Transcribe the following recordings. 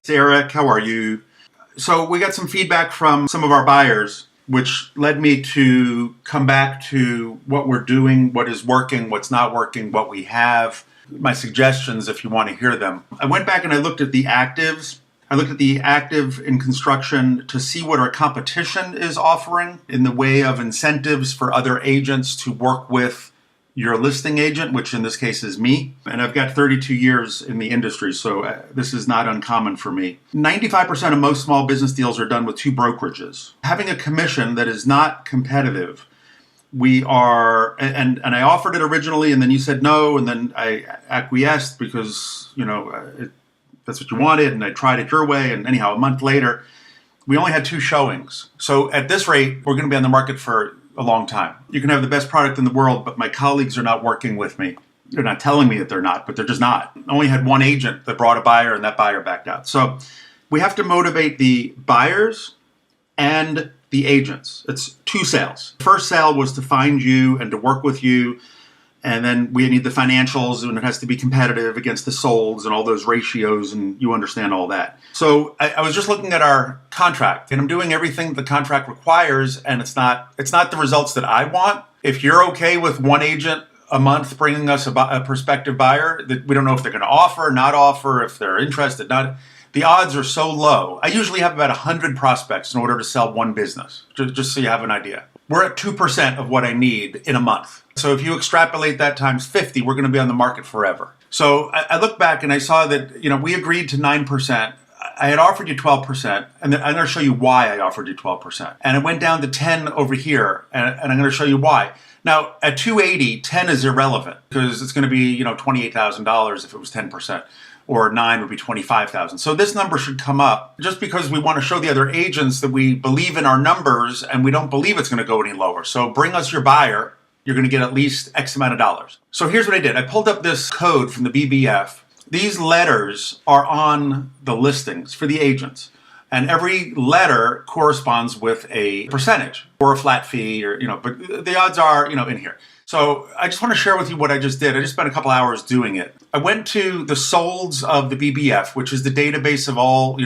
Eric, how are you? So we got some feedback from some of our buyers, which led me to come back to what we're doing, what is working, what's not working, what we have, my suggestions if you want to hear them. I went back and I looked at the actives. I looked at the active in construction to see what our competition is offering in the way of incentives for other agents to work with your listing agent, which in this case is me. And I've got 32 years in the industry, so this is not uncommon for me. 95% of most small business deals are done with two brokerages. Having a commission that is not competitive, we are, and I offered it originally, and then you said no, and then I acquiesced because, that's what you wanted, and I tried it your way, and anyhow, a month later, we only had 2 showings. So at this rate, we're going to be on the market for a long time. You can have the best product in the world, but my colleagues are not working with me. They're not telling me that they're not, but they're just not. I only had one agent that brought a buyer, and that buyer backed out. So we have to motivate the buyers and the agents. It's 2 sales. The first sale was to find you and to work with you. And then we need the financials, and it has to be competitive against the solds and all those ratios, and you understand all that. So I was just looking at our contract, and I'm doing everything the contract requires, and it's not the results that I want. If you're okay with one agent a month bringing us a prospective buyer, that we don't know if they're going to offer, not offer, if they're interested, not. The odds are so low. I usually have about 100 prospects in order to sell one business, just so you have an idea. We're at 2% of what I need in a month. So if you extrapolate that times 50, we're going to be on the market forever. So I look back and I saw that, we agreed to 9%. I had offered you 12%, and I'm going to show you why I offered you 12%. And it went down to 10 over here, and I'm going to show you why. Now, at 280, 10 is irrelevant because it's going to be, $28,000 if it was 10%. Or 9 would be 25,000. So this number should come up just because we want to show the other agents that we believe in our numbers and we don't believe it's going to go any lower. So bring us your buyer. You're going to get at least X amount of dollars. So here's what I did. I pulled up this code from the BBF. These letters are on the listings for the agents. And every letter corresponds with a percentage or a flat fee but the odds are, in here. So I just want to share with you what I just did. I just spent a couple hours doing it. I went to the solds of the BBF, which is the database of all,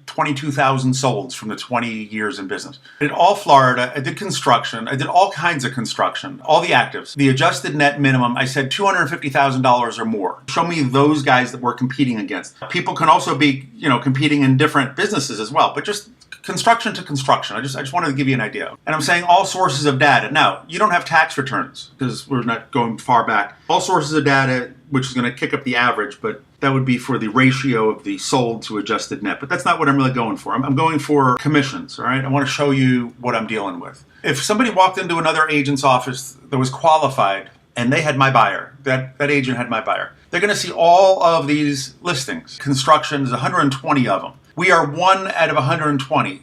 22,000 solds from the 20 years in business. I did all Florida. I did construction. I did all kinds of construction, all the actives. The adjusted net minimum, I said $250,000 or more. Show me those guys that we're competing against. People can also be, competing in different businesses as well, but just construction to construction. I just wanted to give you an idea. And I'm saying all sources of data. Now, you don't have tax returns because we're not going far back. All sources of data, which is going to kick up the average, but that would be for the ratio of the sold to adjusted net. But that's not what I'm really going for. I'm going for commissions, all right? I want to show you what I'm dealing with. If somebody walked into another agent's office that was qualified and they had my buyer, that agent had my buyer, they're going to see all of these listings. Construction, there's 120 of them. We are 1 out of 120.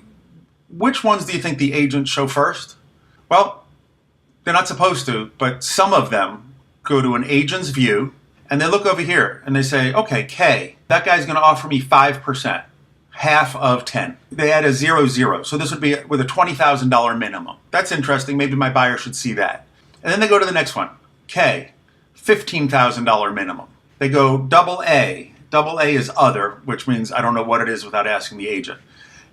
Which ones do you think the agents show first? Well, they're not supposed to, but some of them go to an agent's view and they look over here and they say, okay, K, that guy's going to offer me 5%, half of 10. They add a 0. So this would be with a $20,000 minimum. That's interesting. Maybe my buyer should see that. And then they go to the next one. K, $15,000 minimum. They go double A. Double A is other, which means I don't know what it is without asking the agent.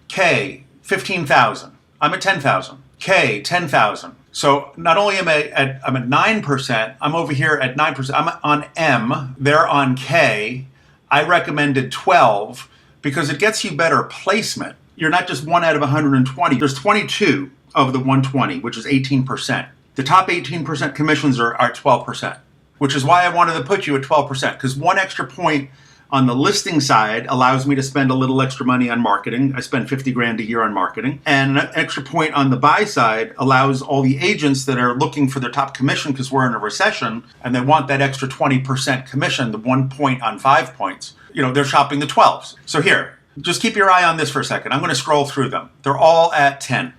K, 15,000. I'm at 10,000. K, 10,000. So not only I'm at 9%, I'm over here at 9%. I'm on M, they're on K. I recommended 12 because it gets you better placement. You're not just 1 out of 120. There's 22 of the 120, which is 18%. The top 18% commissions are 12%, which is why I wanted to put you at 12%, because 1 extra point on the listing side allows me to spend a little extra money on marketing. I spend 50 grand a year on marketing. And an extra point on the buy side allows all the agents that are looking for their top commission because we're in a recession and they want that extra 20% commission, the 1 point on 5 points. They're shopping the 12s. So here, just keep your eye on this for a second. I'm going to scroll through them. They're all at 10.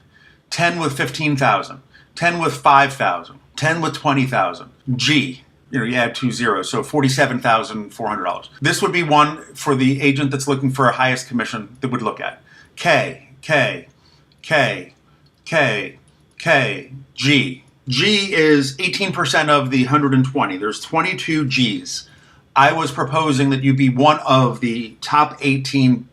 10 with 15,000. 10 with 5,000. 10 with 20,000. G. You add 2 zeros, so $47,400. This would be one for the agent that's looking for a highest commission that would look at. K, K, K, K, K, G. G is 18% of the 120. There's 22 Gs. I was proposing that you be one of the top 18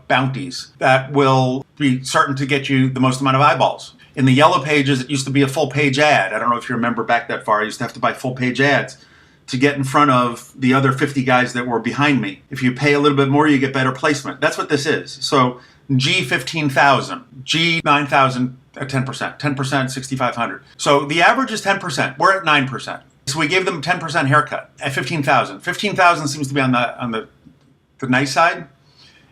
bounties that will be certain to get you the most amount of eyeballs. In the yellow pages, it used to be a full page ad. I don't know if you remember back that far. I used to have to buy full page ads to get in front of the other 50 guys that were behind me. If you pay a little bit more, you get better placement. That's what this is. So G 15,000, G 9,000 at 10%, 10% 6,500. So the average is 10%. We're at 9%. So we gave them a 10% haircut at 15,000. 15,000 seems to be on the nice side.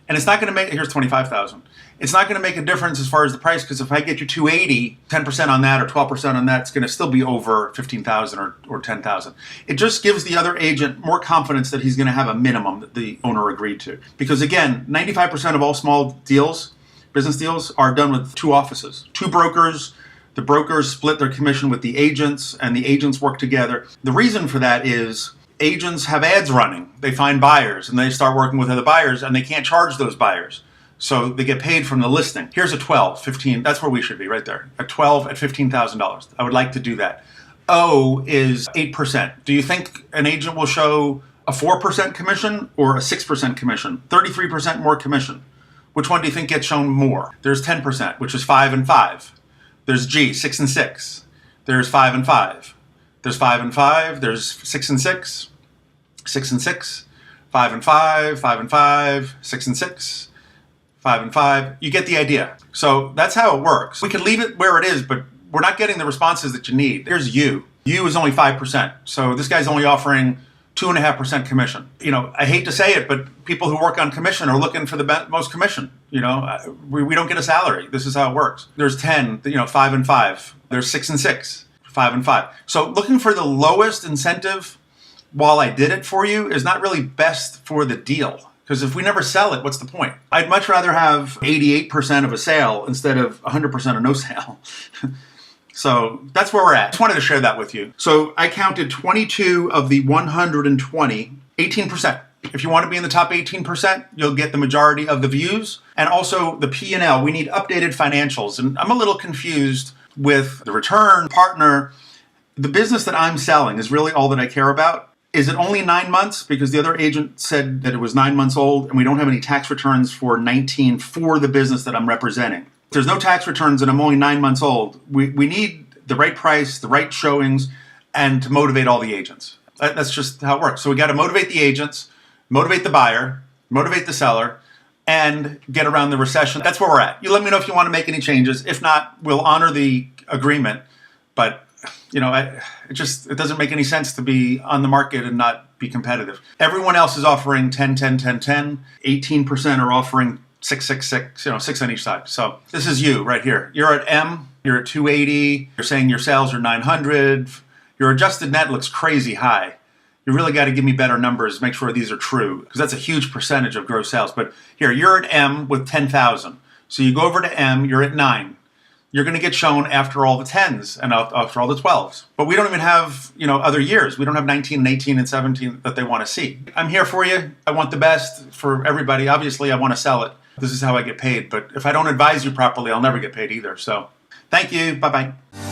And it's not going to make, here's 25,000. It's not going to make a difference as far as the price, because if I get you 280, 10% on that or 12% on that, it's going to still be over 15,000 or 10,000. It just gives the other agent more confidence that he's going to have a minimum that the owner agreed to. Because again, 95% of all small deals, business deals, are done with two offices, two brokers. The brokers split their commission with the agents, and the agents work together. The reason for that is agents have ads running. They find buyers and they start working with other buyers, and they can't charge those buyers. So they get paid from the listing. Here's a 12, 15, that's where we should be right there. A 12 at $15,000. I would like to do that. O is 8%. Do you think an agent will show a 4% commission or a 6% commission? 33% more commission. Which one do you think gets shown more? There's 10%, which is 5 and 5. There's G, 6 and 6. There's 5 and 5. There's 5 and 5. There's 6 and 6. 6 and 6, 5 and 5, 5 and 5, 6 and 6, 5 and 5. You get the idea. So that's how it works. We can leave it where it is, but we're not getting the responses that you need. Here's U. U is only 5%. So this guy's only offering 2.5% commission. I hate to say it, but people who work on commission are looking for the most commission. We don't get a salary. This is how it works. There's 10, 5 and 5. There's 6 and 6, 5 and 5. So looking for the lowest incentive while I did it for you is not really best for the deal. Because if we never sell it, what's the point? I'd much rather have 88% of a sale instead of 100% of no sale. So that's where we're at. Just wanted to share that with you. So I counted 22 of the 120, 18%. If you want to be in the top 18%, you'll get the majority of the views. And also the P&L, we need updated financials. And I'm a little confused with the return, partner. The business that I'm selling is really all that I care about. Is it only 9 months? Because the other agent said that it was 9 months old, and we don't have any tax returns for 19 for the business that I'm representing. If there's no tax returns and I'm only 9 months old, we need the right price, the right showings, and to motivate all the agents. That's just how it works. So we got to motivate the agents, motivate the buyer, motivate the seller, and get around the recession. That's where we're at. You let me know if you want to make any changes. If not, we'll honor the agreement. But it doesn't make any sense to be on the market and not be competitive. Everyone else is offering 10, 10, 10, 10. 18% are offering 6, 6, 6, 6 on each side. So this is you right here. You're at M, you're at 280. You're saying your sales are 900. Your adjusted net looks crazy high. You really got to give me better numbers, make sure these are true, because that's a huge percentage of gross sales. But here, you're at M with 10,000. So you go over to M, you're at 9. You're going to get shown after all the 10s and after all the 12s. But we don't even have, other years. We don't have 19 and 18 and 17 that they want to see. I'm here for you. I want the best for everybody. Obviously, I want to sell it. This is how I get paid. But if I don't advise you properly, I'll never get paid either. So thank you. Bye-bye.